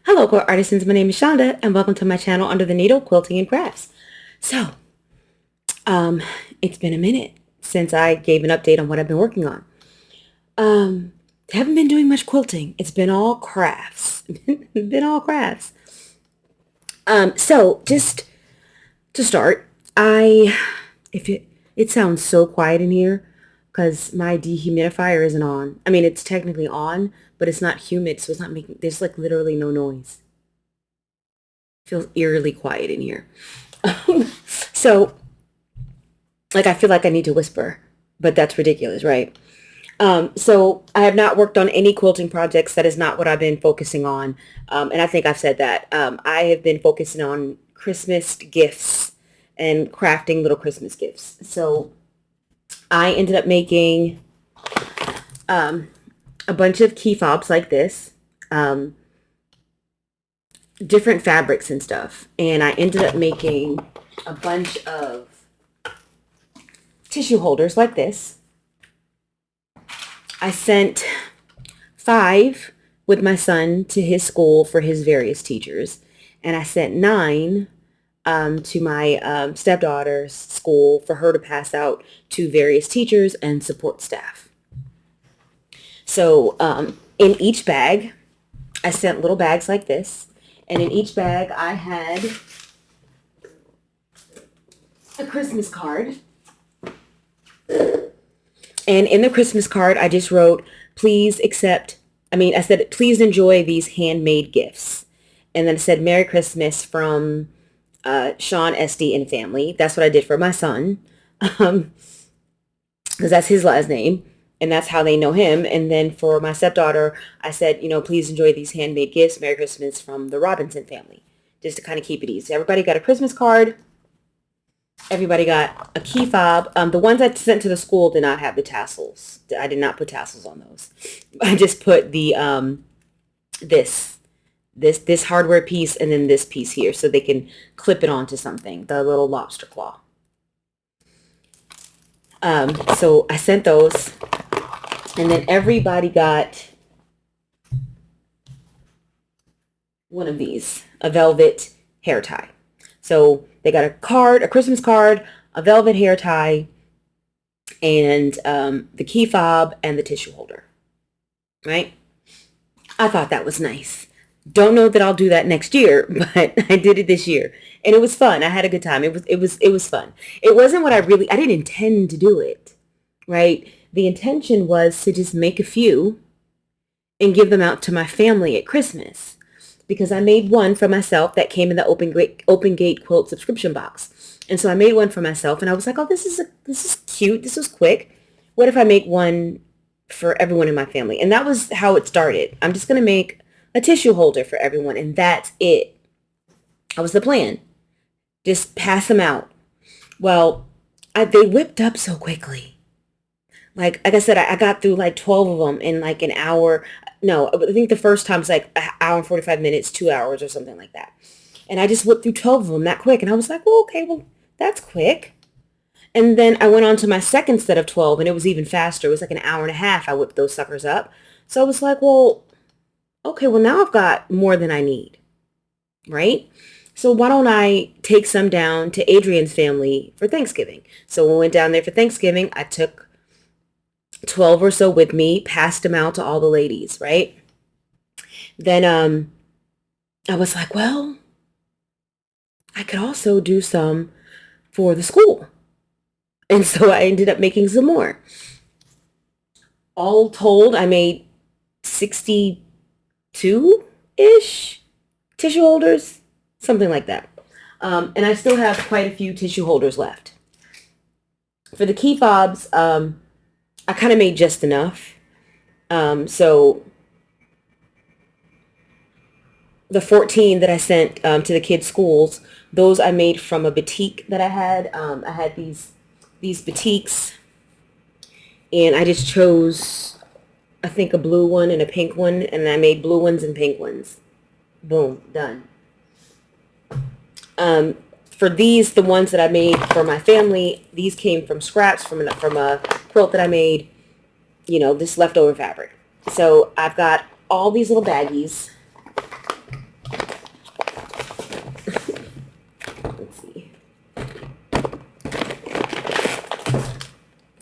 Hello, quilt artisans. My name is Shonda, and welcome to my channel Under the Needle Quilting and Crafts. So, um, it's been a minute since I gave an update on what I've been working on. Haven't been doing much quilting. It's been all crafts. been all crafts. So just to start, if it sounds so quiet in here because my dehumidifier isn't on. I mean, it's technically on, but it's not humid, so it's not making. There's like literally no noise. Feels eerily quiet in here. So, like, I feel like I need to whisper, but that's ridiculous, right? So I have not worked on any quilting projects. That is not what I've been focusing on. And I think I've said that. I have been focusing on Christmas gifts and crafting little Christmas gifts. So I ended up making a bunch of key fobs like this. Different fabrics and stuff. And I ended up making a bunch of tissue holders like this. I sent 5 with my son to his school for his various teachers. And I sent 9 to my stepdaughter's school for her to pass out to various teachers and support staff. So in each bag, I sent little bags like this. And in each bag, I had a Christmas card. And in the Christmas card, I just wrote, please I said, please enjoy these handmade gifts. And then I said, Merry Christmas from Sean, Esty, and family. That's what I did for my son. Because that's his last name. And that's how they know him. And then for my stepdaughter, I said, please enjoy these handmade gifts. Merry Christmas from the Robinson family. Just to kind of keep it easy. Everybody got a Christmas card. Everybody got a key fob. The ones I sent to the school did not have the tassels. I did not put tassels on those. I just put the this hardware piece and then this piece here so they can clip it onto something, the little lobster claw. So I sent those, and then everybody got one of these, a velvet hair tie. So they got a Christmas card, a velvet hair tie, and the key fob and the tissue holder, right? I thought that was nice. Don't know that I'll do that next year, but I did it this year, and it was fun. I had a good time. It was fun. It wasn't what I didn't intend to do it, right? The intention was to just make a few and give them out to my family at Christmas, because I made one for myself that came in the Open Gate quilt subscription box. And so I made one for myself, and I was like, oh, this is cute. This was quick. What if I make one for everyone in my family? And that was how it started. I'm just going to make a tissue holder for everyone, and that's it. That was the plan. Just pass them out. Well, they whipped up so quickly. Like I said, I got through like 12 of them in like an hour. No, I think the first time was like an hour and 45 minutes, 2 hours or something like that. And I just whipped through 12 of them that quick. And I was like, well, okay, well, that's quick. And then I went on to my second set of 12, and it was even faster. It was like an hour and a half I whipped those suckers up. So I was like, well, okay, well, now I've got more than I need, right? So why don't I take some down to Adrian's family for Thanksgiving? So when we went down there for Thanksgiving, I took 12 or so with me, passed them out to all the ladies, right? Then I was like, well, I could also do some for the school. And so I ended up making some more. All told, I made 62-ish tissue holders, something like that. And I still have quite a few tissue holders left. For the key fobs, I kind of made just enough. So the 14 that I sent to the kids' schools, those I made from a batik that I had. I had these batiks, and I just chose, I think, a blue one and a pink one, and I made blue ones and pink ones. Boom, done. For these, the ones that I made for my family, these came from scraps from a quilt that I made, this leftover fabric. So I've got all these little baggies,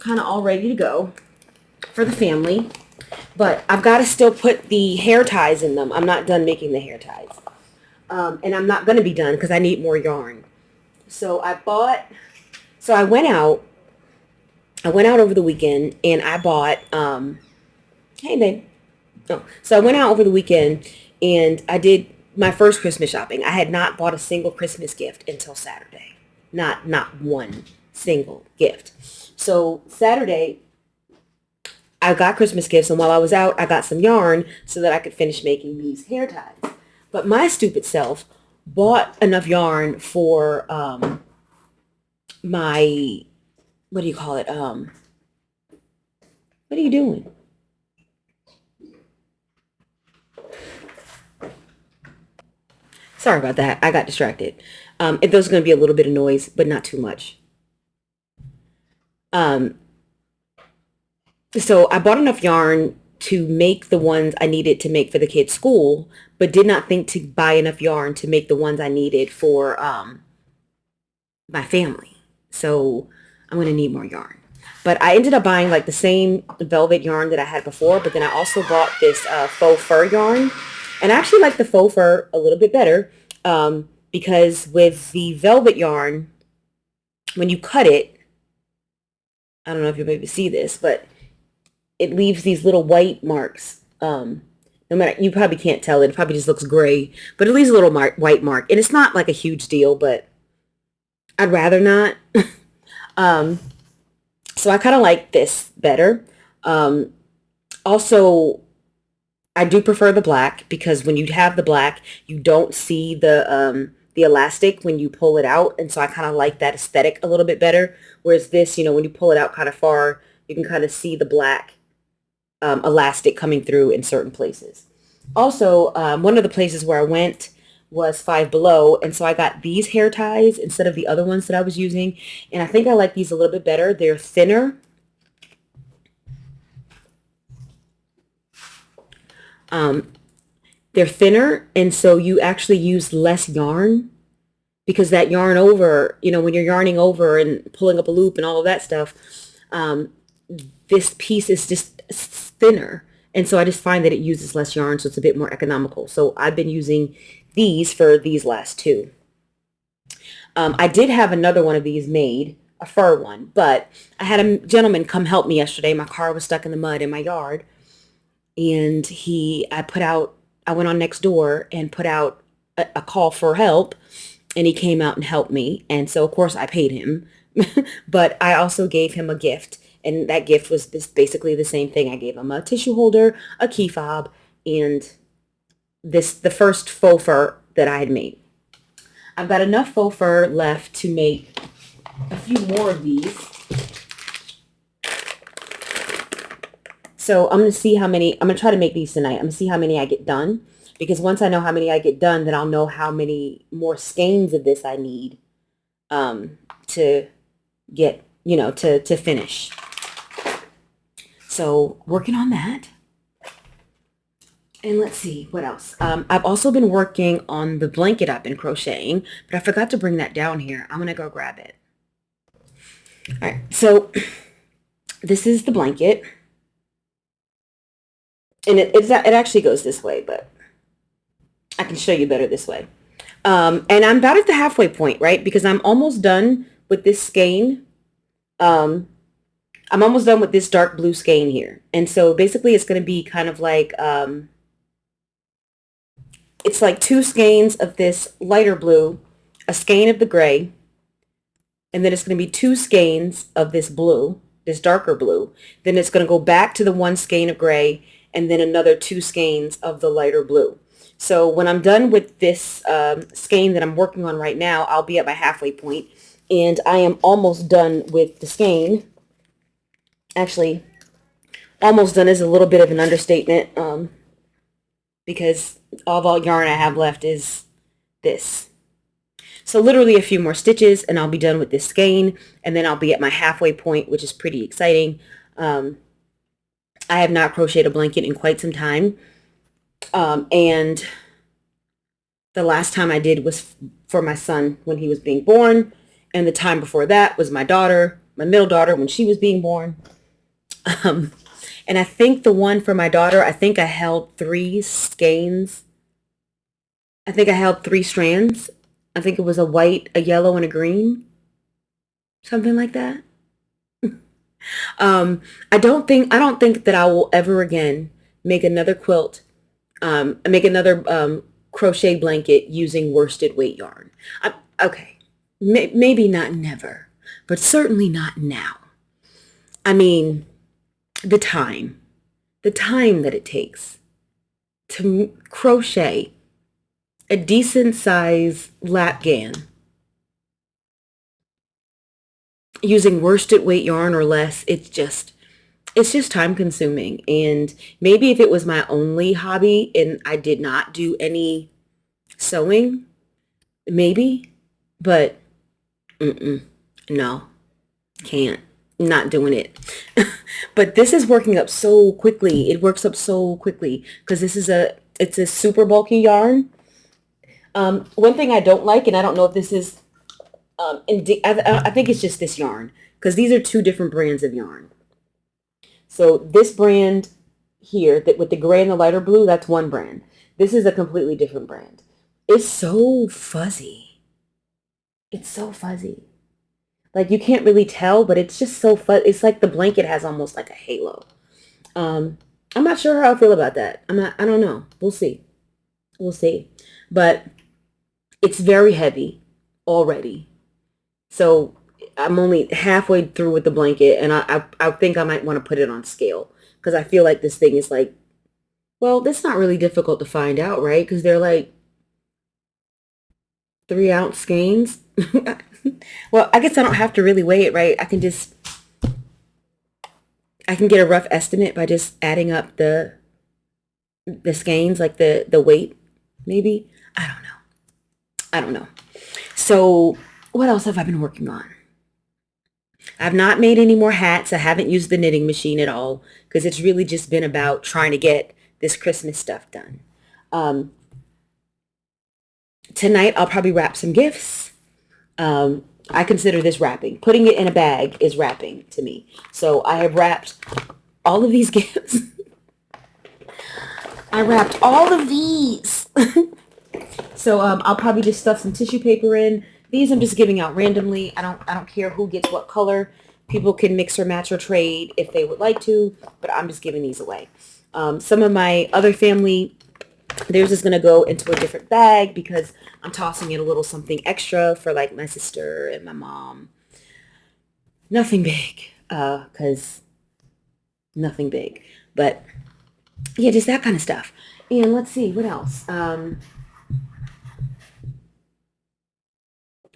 kind of all ready to go for the family. But I've got to still put the hair ties in them. I'm not done making the hair ties. And I'm not going to be done because I need more yarn. So I went out. I went out over the weekend and I bought, hey babe. Oh, so I went out over the weekend and I did my first Christmas shopping. I had not bought a single Christmas gift until Saturday. Not one single gift. So Saturday, I got Christmas gifts, and while I was out, I got some yarn so that I could finish making these hair ties. But my stupid self bought enough yarn for my, what do you call it? What are you doing? Sorry about that. I got distracted. If there's going to be a little bit of noise, but not too much. Um, so I bought enough yarn to make the ones I needed to make for the kids' school, but did not think to buy enough yarn to make the ones I needed for my family. So I'm going to need more yarn. But I ended up buying like the same velvet yarn that I had before, but then I also bought this faux fur yarn. And I actually like the faux fur a little bit better because with the velvet yarn, when you cut it, I don't know if you'll be able to see this, but it leaves these little white marks. No matter, you probably can't tell it. It probably just looks gray, but it leaves a little white mark. And it's not like a huge deal, but I'd rather not. um, so I kind of like this better. Also, I do prefer the black because when you have the black, you don't see the elastic when you pull it out, and so I kind of like that aesthetic a little bit better. Whereas this, when you pull it out kind of far, you can kind of see the black elastic coming through in certain places. Also, one of the places where I went was Five Below, and so I got these hair ties instead of the other ones that I was using, and I think I like these a little bit better. They're thinner. Um, they're thinner, and so you actually use less yarn because that yarn over, when you're yarning over and pulling up a loop and all of that stuff, um, this piece is just thinner. And so I just find that it uses less yarn, so it's a bit more economical. So I've been using these for these last two. I did have another one of these made, a fur one, but I had a gentleman come help me yesterday. My car was stuck in the mud in my yard, and I went on next door and put out a call for help, and he came out and helped me. And so, of course, I paid him, but I also gave him a gift. And that gift was basically the same thing. I gave him a tissue holder, a key fob, and the first faux fur that I had made. I've got enough faux fur left to make a few more of these. So I'm going to try to make these tonight. I'm going to see how many I get done. Because once I know how many I get done, then I'll know how many more skeins of this I need to get, to finish. So working on that. And let's see, what else? I've also been working on the blanket I've been crocheting, but I forgot to bring that down here. I'm going to go grab it. All right, so this is the blanket. And it actually goes this way, but I can show you better this way. And I'm about at the halfway point, right? Because I'm almost done with this skein. I'm almost done with this dark blue skein here. And so basically it's going to be kind of like, it's like two skeins of this lighter blue, a skein of the gray, and then it's going to be two skeins of this blue, this darker blue. Then it's going to go back to the one skein of gray, and then another two skeins of the lighter blue. So when I'm done with this skein that I'm working on right now, I'll be at my halfway point, and I am almost done with the skein. Actually, almost done is a little bit of an understatement because all the yarn I have left is this. So literally a few more stitches and I'll be done with this skein, and then I'll be at my halfway point, which is pretty exciting. I have not crocheted a blanket in quite some time. And the last time I did was for my son when he was being born. And the time before that was my daughter my middle daughter when she was being born. Um, and I think the one for my daughter, I think I held three skeins. I think I held three strands. I think it was a white, a yellow, and a green, something like that. Um, I don't think that I will ever again make another quilt, make another crochet blanket using worsted weight yarn. Okay, maybe not never, but certainly not now. I mean, the time, the time that it takes to crochet a decent size lapgan using worsted weight yarn or less, it's just time consuming. And maybe if it was my only hobby and I did not do any sewing, maybe, but no, can't. Not doing it. But this is working up so quickly. It works up so quickly because it's a super bulky yarn. One thing I don't like, and I don't know if this is, I think it's just this yarn because these are two different brands of yarn. So this brand here, that with the gray and the lighter blue, that's one brand. This is a completely different brand. It's so fuzzy. It's so fuzzy. Like you can't really tell, but it's just so fun. It's like the blanket has almost like a halo. Um, I'm not sure how I feel about that. I don't know. We'll see. We'll see. But it's very heavy already. So I'm only halfway through with the blanket, and I think I might want to put it on scale because I feel like this thing is like, well, that's not really difficult to find out, right? Because they're like 3 ounce skeins. Well, I guess I don't have to really weigh it, right? I can get a rough estimate by just adding up the skeins, like the weight, maybe. I don't know. I don't know. So what else have I been working on? I've not made any more hats. I haven't used the knitting machine at all because it's really just been about trying to get this Christmas stuff done. Um, Tonight I'll probably wrap some gifts. I consider this wrapping. Putting it in a bag is wrapping to me. So I have wrapped all of these gifts. I wrapped all of these. So I'll probably just stuff some tissue paper in. These I'm just giving out randomly. I don't care who gets what color. People can mix or match or trade if they would like to, but I'm just giving these away. Some of my other family, theirs is going to go into a different bag because I'm tossing in a little something extra for like my sister and my mom. Nothing big, because nothing big. But yeah, just that kind of stuff. And let's see, what else?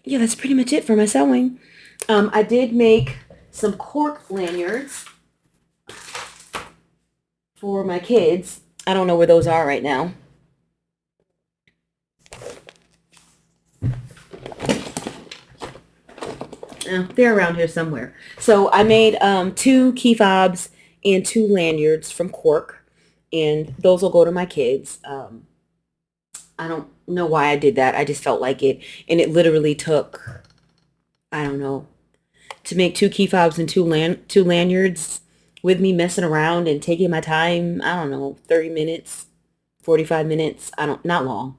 Yeah, that's pretty much it for my sewing. I did make some cork lanyards for my kids. I don't know where those are right now. They're around here somewhere. So I made two key fobs and two lanyards from cork, and those will go to my kids. I don't know why I did that. I just felt like it, and it literally took, I don't know, to make two key fobs and two lanyards with me messing around and taking my time. I don't know, 30 minutes, 45 minutes. Not long.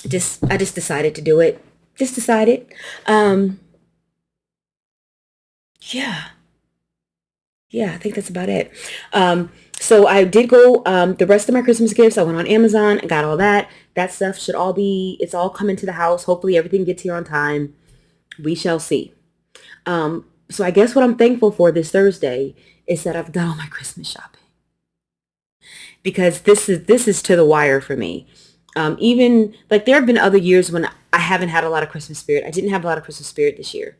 I just decided to do it. Just decided. Um, yeah. Yeah, I think that's about it. So I did go, the rest of my Christmas gifts, I went on Amazon and got all that. That stuff it's all coming to the house. Hopefully everything gets here on time. We shall see. So I guess what I'm thankful for this Thursday is that I've done all my Christmas shopping because this is to the wire for me. Even like there have been other years when I haven't had a lot of Christmas spirit. I didn't have a lot of Christmas spirit this year.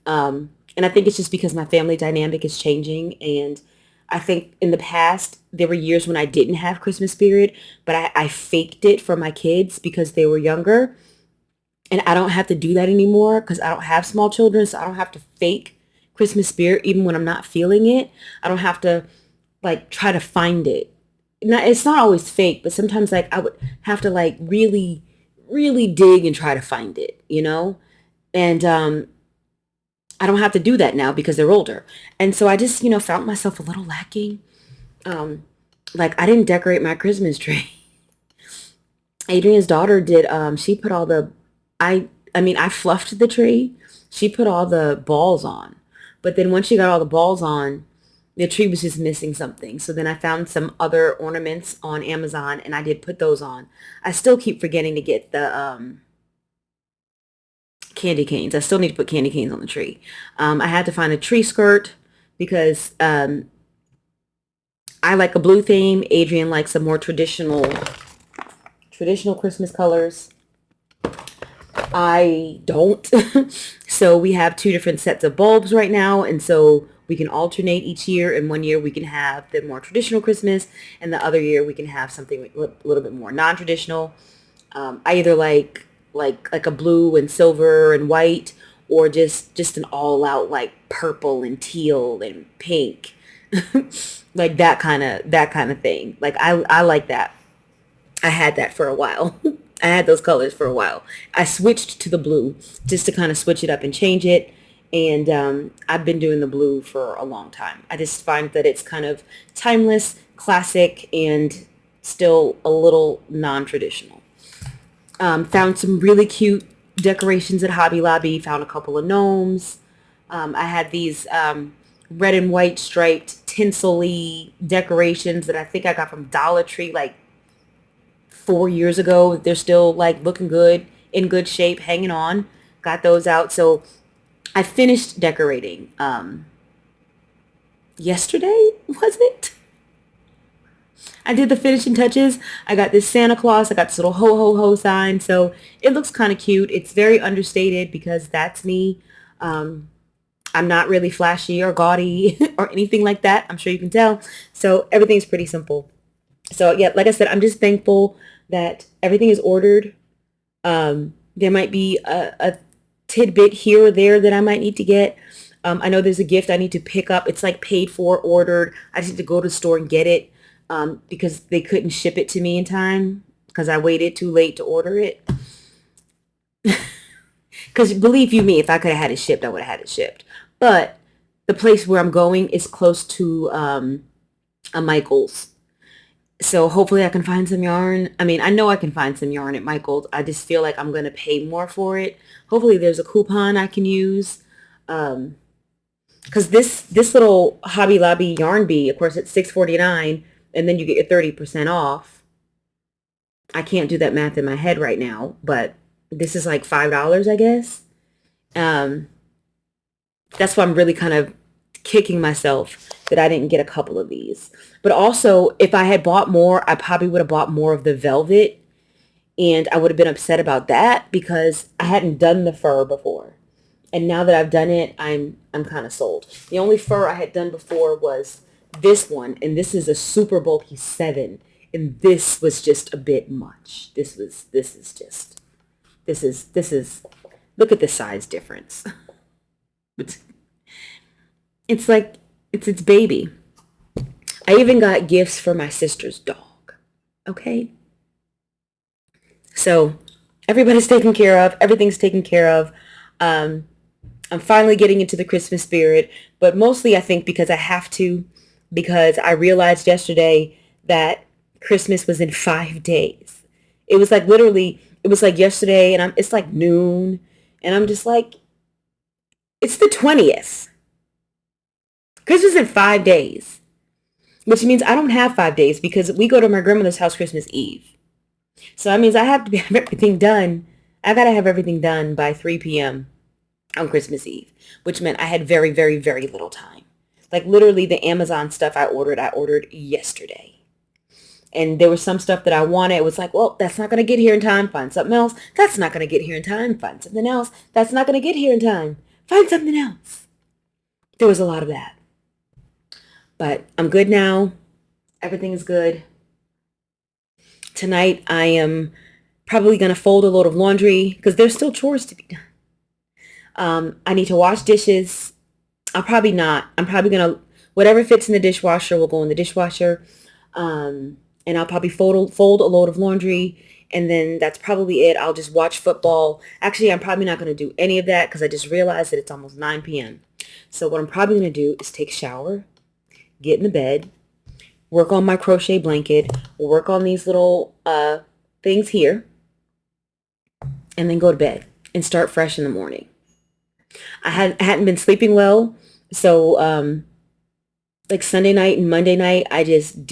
And I think it's just because my family dynamic is changing. And I think in the past, there were years when I didn't have Christmas spirit, but I faked it for my kids because they were younger. And I don't have to do that anymore because I don't have small children. So I don't have to fake Christmas spirit even when I'm not feeling it. I don't have to like try to find it. It's not always fake, but sometimes like I would have to like really, really dig and try to find it, you know? And I don't have to do that now because they're older. And so I just, found myself a little lacking. Um, like I didn't decorate my Christmas tree. Adrian's daughter did. She put all the, I fluffed the tree. She put all the balls on, but then once she got all the balls on, the tree was just missing something. So then I found some other ornaments on Amazon, and I did put those on. I still keep forgetting to get the candy canes. I still need to put candy canes on the tree. I had to find a tree skirt because I like a blue theme. Adrian likes a more traditional Christmas colors. I don't. So we have two different sets of bulbs right now, and so we can alternate each year. And one year we can have the more traditional Christmas, and the other year we can have something a little bit more non-traditional. I either like a blue and silver and white, or just an all-out like purple and teal and pink, like that kind of thing. Like I like that. I had that for a while. I had those colors for a while. I switched to the blue just to kind of switch it up and change it. And I've been doing the blue for a long time. I just find that it's kind of timeless, classic, and still a little non-traditional. Found some really cute decorations at Hobby Lobby. Found a couple of gnomes. I had these red and white striped tinsel-y decorations that I think I got from Dollar Tree like 4 years ago. They're still like looking good, in good shape, hanging on. Got those out. So I finished decorating yesterday, was it? I did the finishing touches. I got this Santa Claus. I got this little ho ho ho sign. So it looks kind of cute. It's very understated because that's me. Um, I'm not really flashy or gaudy or anything like that. I'm sure you can tell. So everything's pretty simple. So yeah, like I said, I'm just thankful that everything is ordered. There might be a tidbit here or there that I might need to get. I know there's a gift I need to pick up. It's like paid for, ordered. I just need to go to the store and get it because they couldn't ship it to me in time because I waited too late to order it. Because believe you me, if I could have had it shipped, I would have had it shipped. But the place where I'm going is close to a Michael's. So hopefully I can find some yarn. I mean, I know I can find some yarn at Michael's. I just feel like I'm going to pay more for it. Hopefully there's a coupon I can use. Because this little Hobby Lobby yarn bee, of course, it's $6.49, and then you get your 30% off. I can't do that math in my head right now, but this is like $5, I guess. Um, that's why I'm really kind of kicking myself that I didn't get a couple of these. But also, if I had bought more, I probably would have bought more of the velvet, and I would have been upset about that because I hadn't done the fur before. And now that I've done it, I'm kind of sold. The only fur I had done before was this one, and this is a super bulky 7, and this was just a bit much. This is look at the size difference. It's like it's its baby. I even got gifts for my sister's dog. Okay? So everybody's taken care of. Everything's taken care of. I'm finally getting into the Christmas spirit, but mostly I think because I have to, because I realized yesterday that Christmas was in 5 days. It was like literally, it was like yesterday, and it's like noon, and I'm just like, it's the 20th. Christmas in 5 days, which means I don't have 5 days because we go to my grandmother's house Christmas Eve. So that means I have to have everything done. I gotta have everything done by 3 p.m. on Christmas Eve, which meant I had very, very, very little time. Like literally the Amazon stuff I ordered yesterday. And there was some stuff that I wanted. It was like, well, that's not going to get here in time. Find something else. That's not going to get here in time. Find something else. That's not going to get here in time. Find something else. There was a lot of that. But I'm good now. Everything is good. Tonight I am probably going to fold a load of laundry because there's still chores to be done. I need to wash dishes. I'll probably not. I'm probably going to, whatever fits in the dishwasher will go in the dishwasher. And I'll probably fold a load of laundry And then that's probably it. I'll just watch football. Actually, I'm probably not going to do any of that because I just realized that it's almost 9 p.m. So what I'm probably going to do is take a shower, get in the bed, work on my crochet blanket, work on these little things here, and then go to bed and start fresh in the morning. I hadn't been sleeping well, so like Sunday night and Monday night, I just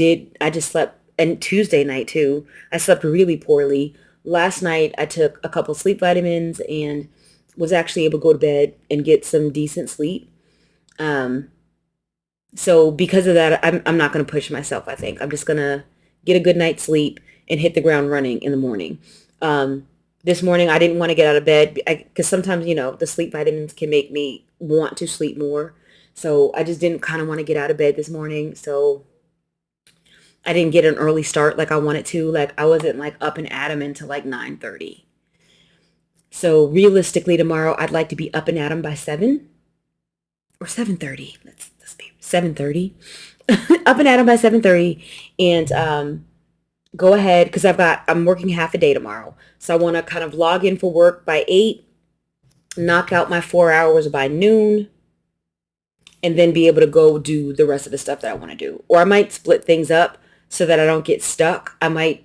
slept, and Tuesday night too. I slept really poorly. Last night I took a couple sleep vitamins and was actually able to go to bed and get some decent sleep. Um, so because of that, I'm not going to push myself, I think. I'm just going to get a good night's sleep and hit the ground running in the morning. This morning I didn't want to get out of bed because sometimes, the sleep vitamins can make me want to sleep more. So I just didn't kind of want to get out of bed this morning. So I didn't get an early start like I wanted to. Like I wasn't like up and at 'em until like 9:30. So realistically tomorrow I'd like to be up and at 'em by 7 or 7:30. Let's be 7:30. Up and at 'em by 7:30 and go ahead because I'm working half a day tomorrow. So I want to kind of log in for work by 8, knock out my 4 hours by noon, and then be able to go do the rest of the stuff that I want to do. Or I might split things up so that I don't get stuck. I might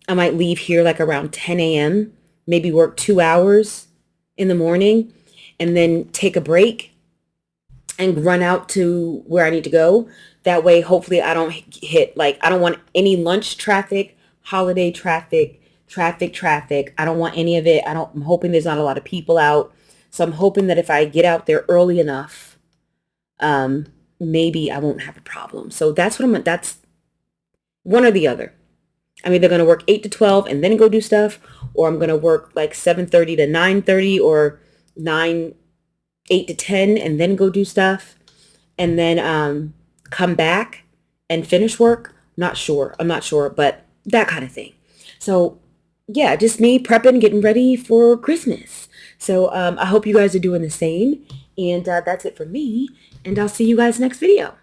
leave here like around 10 a.m., maybe work 2 hours in the morning, and then take a break and run out to where I need to go. That way, hopefully I don't hit, like, I don't want any lunch traffic, holiday traffic. I don't want any of it. I'm hoping there's not a lot of people out. So I'm hoping that if I get out there early enough, maybe I won't have a problem. So that's one or the other. I'm either going to work 8 to 12 and then go do stuff, or I'm going to work like 7:30 to 9:30 or 8 to 10 and then go do stuff and then come back and finish work. Not sure. I'm not sure, but that kind of thing. So yeah, just me prepping, getting ready for Christmas. So I hope you guys are doing the same. And that's it for me. And I'll see you guys next video.